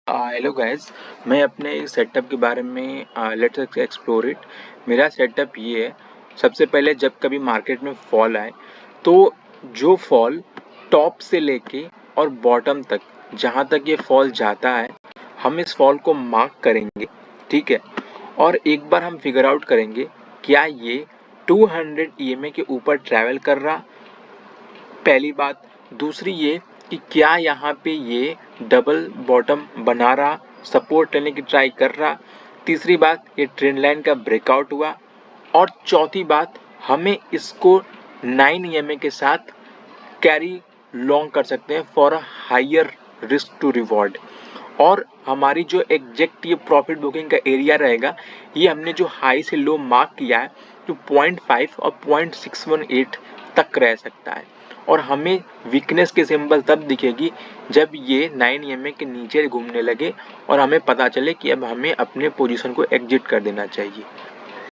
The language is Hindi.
Hello guys. मैं अपने सेटअप के बारे में लेट्स एक्सप्लोर इट। मेरा सेटअप ये है। सबसे पहले जब कभी मार्केट में फॉल आए तो जो फॉल टॉप से लेके और बॉटम तक जहाँ तक ये फॉल जाता है हम इस फॉल को मार्क करेंगे, ठीक है। और एक बार हम फिगर आउट करेंगे क्या ये 200 EMA के ऊपर ट्रैवल कर रहा, पहली बात। दूसरी ये कि क्या यहाँ पे ये डबल बॉटम बना रहा, सपोर्ट लेने की ट्राई कर रहा। तीसरी बात, ये ट्रेंड लाइन का ब्रेकआउट हुआ। और चौथी बात, हमें इसको 9 EMA के साथ कैरी लॉन्ग कर सकते हैं for a higher risk to reward. और हमारी जो एग्जैक्ट ये प्रॉफिट बुकिंग का एरिया रहेगा, ये हमने जो हाई से लो मार्क किया है तो 0.5 और 0.618 तक रह सकता है। और हमें वीकनेस के सिंबल तब दिखेगी जब ये 9 EMA के नीचे घूमने लगे और हमें पता चले कि अब हमें अपने पोजीशन को एग्जिट कर देना चाहिए।